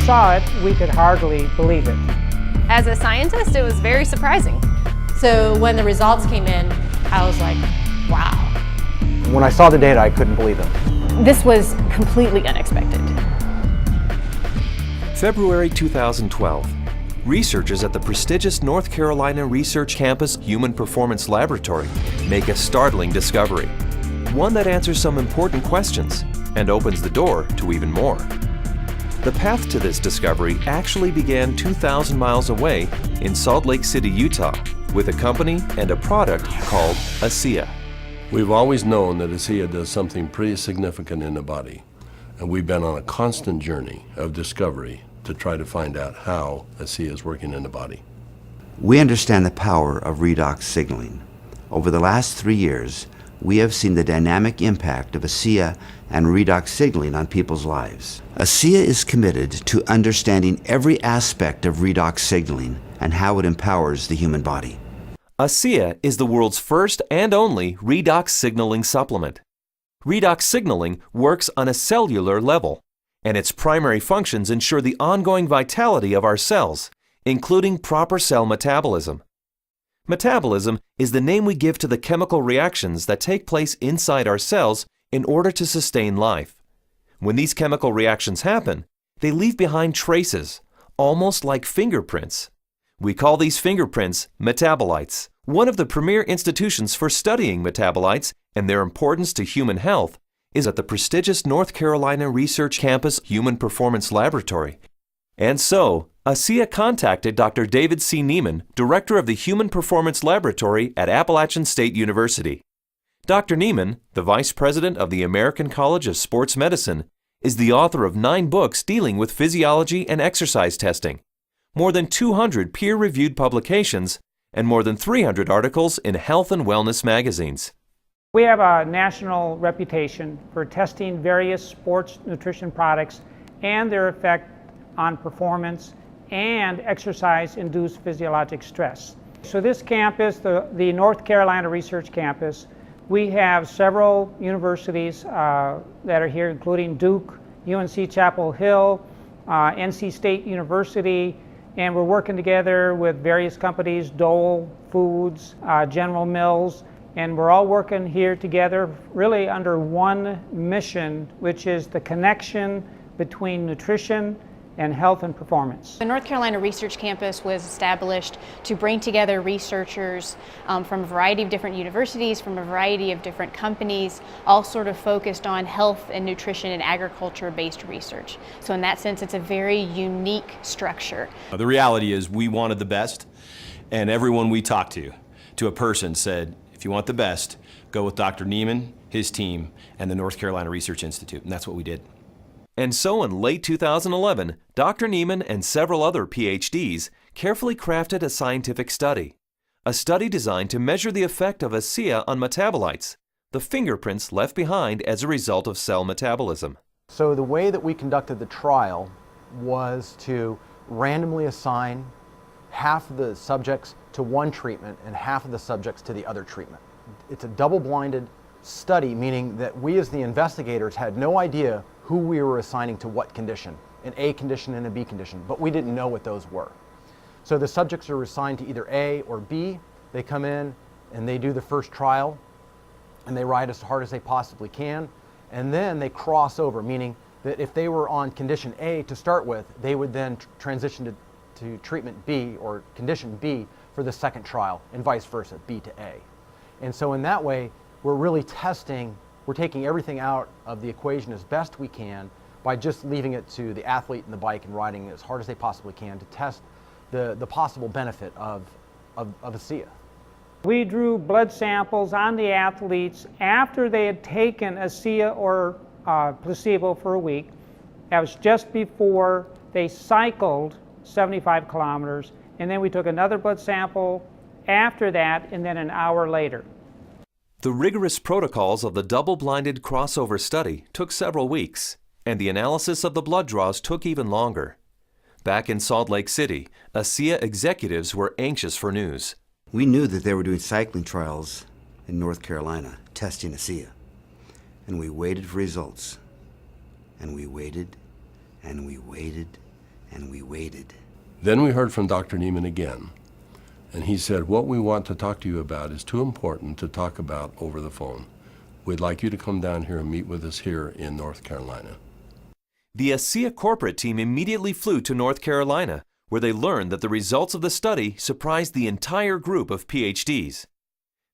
saw it, we could hardly believe it. As a scientist, it was very surprising. So when the results came in, I was like, wow. When I saw the data, I couldn't believe it. This was completely unexpected. February 2012. Researchers at the prestigious North Carolina Research Campus Human Performance Laboratory make a startling discovery. One that answers some important questions and opens the door to even more. The path to this discovery actually began 2,000 miles away in Salt Lake City, Utah, with a company and a product called ASEA. We've always known that ASEA does something pretty significant in the body, and we've been on a constant journey of discovery to try to find out how ASEA is working in the body. We understand the power of redox signaling. Over the last 3 years, we have seen the dynamic impact of ASEA and redox signaling on people's lives. ASEA is committed to understanding every aspect of redox signaling and how it empowers the human body. ASEA is the world's first and only redox signaling supplement. Redox signaling works on a cellular level, and its primary functions ensure the ongoing vitality of our cells, including proper cell metabolism. Metabolism is the name we give to the chemical reactions that take place inside our cells in order to sustain life. When these chemical reactions happen, they leave behind traces, almost like fingerprints. We call these fingerprints metabolites. One of the premier institutions for studying metabolites and their importance to human health is at the prestigious North Carolina Research Campus Human Performance Laboratory. And so, ASEA contacted Dr. David C. Neiman, director of the Human Performance Laboratory at Appalachian State University. Dr. Neiman, the vice president of the American College of Sports Medicine, is the author of 9 books dealing with physiology and exercise testing, more than 200 peer-reviewed publications, and more than 300 articles in health and wellness magazines. We have a national reputation for testing various sports nutrition products and their effect on performance and exercise-induced physiologic stress. So this campus, the North Carolina Research Campus, we have several universities that are here, including Duke, UNC Chapel Hill, NC State University, and we're working together with various companies, Dole Foods, General Mills, and we're all working here together really under one mission, which is the connection between nutrition and health and performance. The North Carolina Research Campus was established to bring together researchers from a variety of different universities, from a variety of different companies, all sort of focused on health and nutrition and agriculture-based research. So in that sense, it's a very unique structure. The reality is we wanted the best, and everyone we talked to a person said, if you want the best, go with Dr. Neiman, his team, and the North Carolina Research Institute, and that's what we did. And so in late 2011, Dr. Neiman and several other PhDs carefully crafted a scientific study. A study designed to measure the effect of ASEA on metabolites, the fingerprints left behind as a result of cell metabolism. So the way that we conducted the trial was to randomly assign half of the subjects to one treatment and half of the subjects to the other treatment. It's a double-blinded study, meaning that we as the investigators had no idea who we were assigning to what condition, an A condition and a B condition, but we didn't know what those were. So the subjects are assigned to either A or B. They come in and they do the first trial and they ride as hard as they possibly can, and then they cross over, meaning that if they were on condition A to start with, they would then transition to treatment B or condition B for the second trial, and vice versa, B to A. And so in that way, we're really testing, we're taking everything out of the equation as best we can by just leaving it to the athlete and the bike and riding as hard as they possibly can to test the possible benefit of ASEA. We drew blood samples on the athletes after they had taken ASEA or placebo for a week. That was just before they cycled 75 kilometers, and then we took another blood sample after that, and then an hour later. The rigorous protocols of the double-blinded crossover study took several weeks, and the analysis of the blood draws took even longer. Back in Salt Lake City, ASEA executives were anxious for news. We knew that they were doing cycling trials in North Carolina, testing ASEA. And we waited for results. And we waited, and we waited, and we waited. Then we heard from Dr. Neiman again, and he said, what we want to talk to you about is too important to talk about over the phone. We'd like you to come down here and meet with us here in North Carolina. The ASEA corporate team immediately flew to North Carolina, where they learned that the results of the study surprised the entire group of PhDs.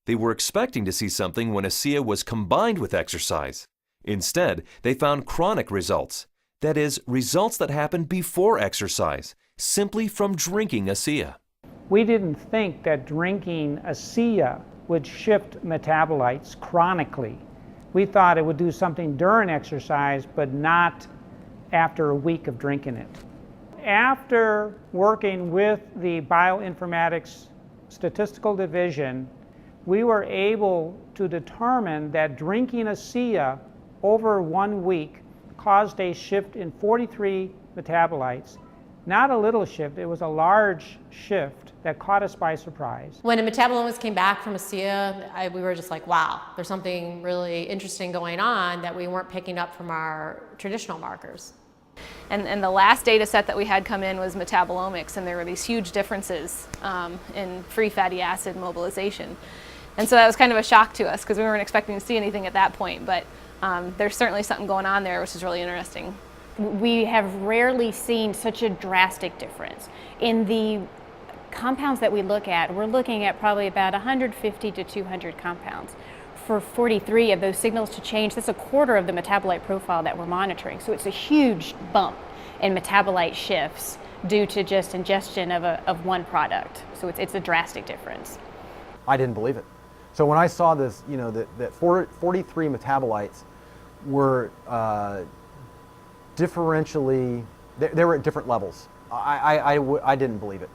They were expecting to see something when ASEA was combined with exercise. Instead, they found chronic results. That is, results that happen before exercise, simply from drinking ASEA. We didn't think that drinking ASEA would shift metabolites chronically. We thought it would do something during exercise, but not after a week of drinking it. After working with the bioinformatics statistical division, we were able to determine that drinking ASEA over 1 week caused a shift in 43 metabolites. Not a little shift, it was a large shift that caught us by surprise. When the metabolomics came back from ASEA, we were just like, wow, there's something really interesting going on that we weren't picking up from our traditional markers. And the last data set that we had come in was metabolomics, and there were these huge differences in free fatty acid mobilization. And so that was kind of a shock to us because we weren't expecting to see anything at that point, but there's certainly something going on there which is really interesting. We have rarely seen such a drastic difference. In the compounds that we look at, we're looking at probably about 150 to 200 compounds. For 43 of those signals to change, that's a quarter of the metabolite profile that we're monitoring. So it's a huge bump in metabolite shifts due to just ingestion of one product. So it's a drastic difference. I didn't believe it. So when I saw this, you know, that 43 metabolites were differentially, they were at different levels. I didn't believe it.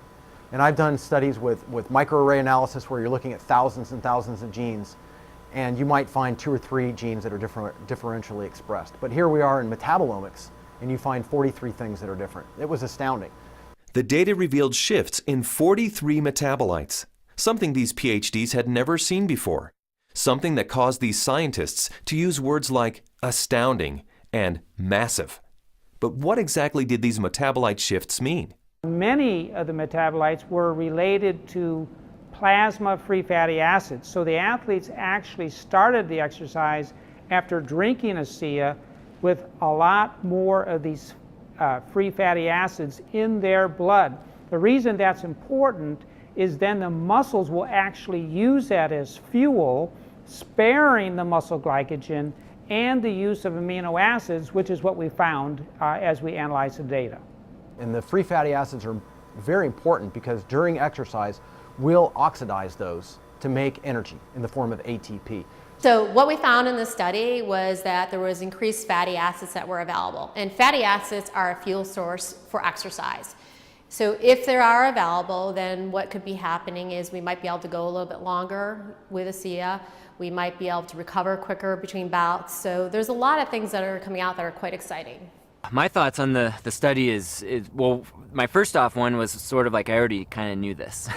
And I've done studies with microarray analysis where you're looking at thousands and thousands of genes, and you might find 2 or 3 genes that are differentially expressed. But here we are in metabolomics, and you find 43 things that are different. It was astounding. The data revealed shifts in 43 metabolites, something these PhDs had never seen before, something that caused these scientists to use words like astounding and massive. But what exactly did these metabolite shifts mean? Many of the metabolites were related to plasma free fatty acids. So the athletes actually started the exercise after drinking ASEA with a lot more of these free fatty acids in their blood. The reason that's important is then the muscles will actually use that as fuel, sparing the muscle glycogen and the use of amino acids, which is what we found as we analyzed the data. And the free fatty acids are very important because during exercise, we'll oxidize those to make energy in the form of ATP. So what we found in the study was that there was increased fatty acids that were available. And fatty acids are a fuel source for exercise. So if they are available, then what could be happening is we might be able to go a little bit longer with ASEA. We might be able to recover quicker between bouts. So there's a lot of things that are coming out that are quite exciting. My thoughts on the study is, well, my first off one was sort of like I already kind of knew this,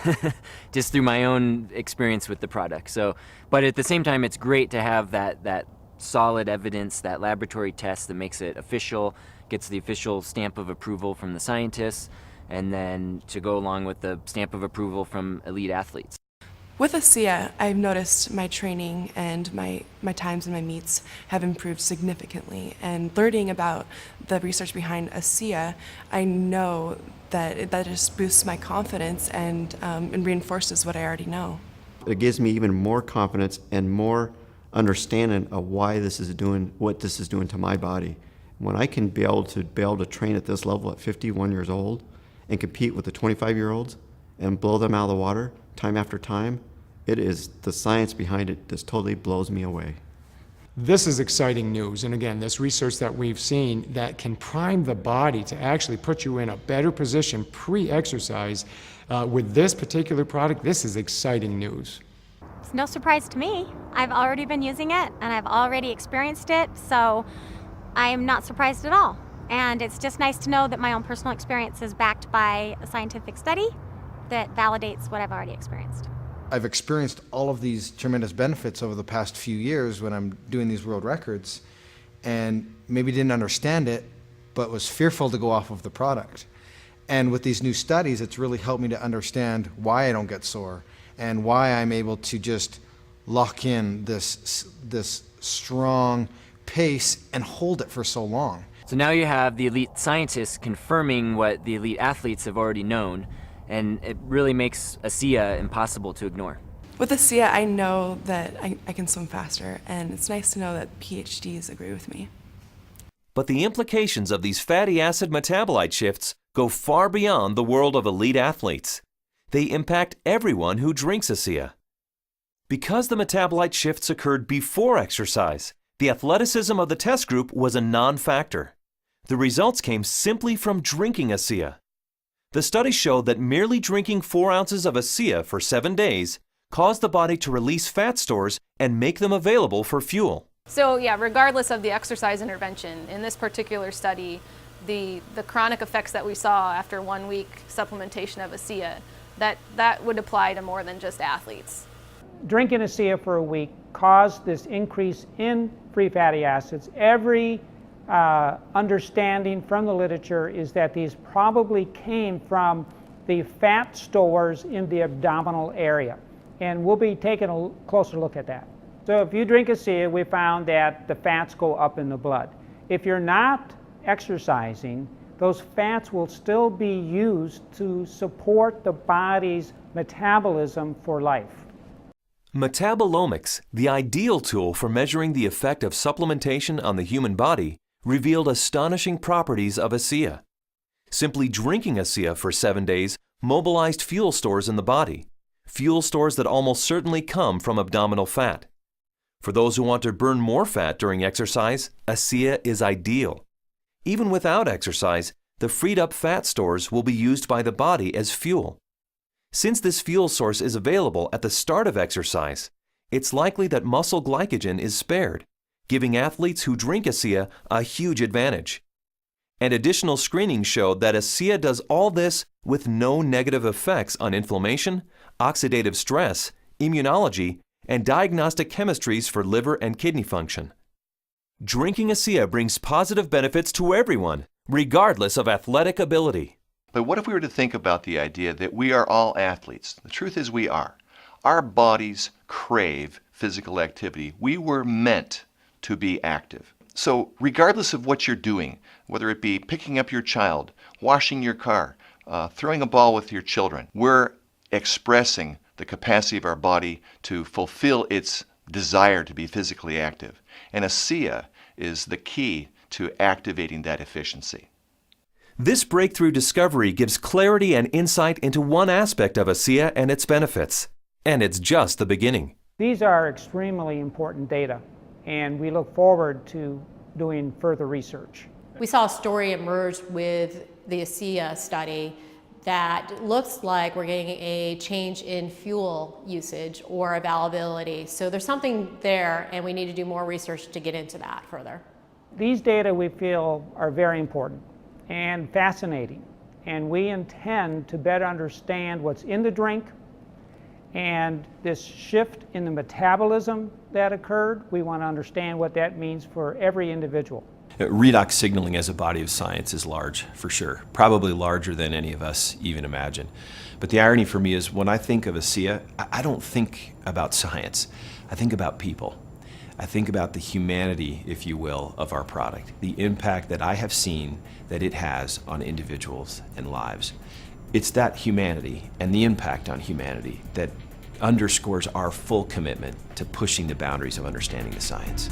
just through my own experience with the product. So, but at the same time, it's great to have that solid evidence, that laboratory test that makes it official, gets the official stamp of approval from the scientists, and then to go along with the stamp of approval from elite athletes. With ASEA, I've noticed my training and my times and my meets have improved significantly. And learning about the research behind ASEA, I know that just boosts my confidence and reinforces what I already know. It gives me even more confidence and more understanding of why this is doing what this is doing to my body. When I can be able to train at this level at 51 years old and compete with the 25-year-olds and blow them out of the water time after time, it is the science behind it just totally blows me away. This is exciting news, and again, this research that we've seen that can prime the body to actually put you in a better position pre-exercise with this particular product, this is exciting news. It's no surprise to me. I've already been using it and I've already experienced it, so I am not surprised at all. And it's just nice to know that my own personal experience is backed by a scientific study that validates what I've already experienced. I've experienced all of these tremendous benefits over the past few years when I'm doing these world records, and maybe didn't understand it, but was fearful to go off of the product. And with these new studies, it's really helped me to understand why I don't get sore and why I'm able to just lock in this strong pace and hold it for so long. So now you have the elite scientists confirming what the elite athletes have already known, and it really makes ASEA impossible to ignore. With ASEA, I know that I can swim faster, and it's nice to know that PhDs agree with me. But the implications of these fatty acid metabolite shifts go far beyond the world of elite athletes. They impact everyone who drinks ASEA. Because the metabolite shifts occurred before exercise, the athleticism of the test group was a non-factor. The results came simply from drinking ASEA. The study showed that merely drinking 4 ounces of ASEA for 7 days caused the body to release fat stores and make them available for fuel. So yeah, regardless of the exercise intervention, in this particular study, the chronic effects that we saw after 1 week supplementation of ASEA, that would apply to more than just athletes. Drinking ASEA for a week caused this increase in free fatty acids. Every understanding from the literature is that these probably came from the fat stores in the abdominal area. And we'll be taking a closer look at that. So if you drink ASEA, we found that the fats go up in the blood. If you're not exercising, those fats will still be used to support the body's metabolism for life. Metabolomics, the ideal tool for measuring the effect of supplementation on the human body, revealed astonishing properties of ASEA. Simply drinking ASEA for 7 days mobilized fuel stores in the body, fuel stores that almost certainly come from abdominal fat. For those who want to burn more fat during exercise, ASEA is ideal. Even without exercise, the freed up fat stores will be used by the body as fuel. Since this fuel source is available at the start of exercise, it's likely that muscle glycogen is spared, giving athletes who drink ASEA a huge advantage. And additional screening showed that ASEA does all this with no negative effects on inflammation, oxidative stress, immunology, and diagnostic chemistries for liver and kidney function. Drinking ASEA brings positive benefits to everyone, regardless of athletic ability. But what if we were to think about the idea that we are all athletes? The truth is we are. Our bodies crave physical activity. We were meant to be active. So regardless of what you're doing, whether it be picking up your child, washing your car, throwing a ball with your children, we're expressing the capacity of our body to fulfill its desire to be physically active. And ASEA is the key to activating that efficiency. This breakthrough discovery gives clarity and insight into one aspect of ASEA and its benefits. And it's just the beginning. These are extremely important data, and we look forward to doing further research. We saw a story emerge with the ASEA study that looks like we're getting a change in fuel usage or availability. So there's something there, and we need to do more research to get into that further. These data we feel are very important and fascinating, and we intend to better understand what's in the drink and this shift in the metabolism that occurred. We want to understand what that means for every individual. Redox signaling as a body of science is large, for sure. Probably larger than any of us even imagine. But the irony for me is when I think of ASEA, I don't think about science. I think about people. I think about the humanity, if you will, of our product, the impact that I have seen that it has on individuals and lives. It's that humanity and the impact on humanity that underscores our full commitment to pushing the boundaries of understanding the science.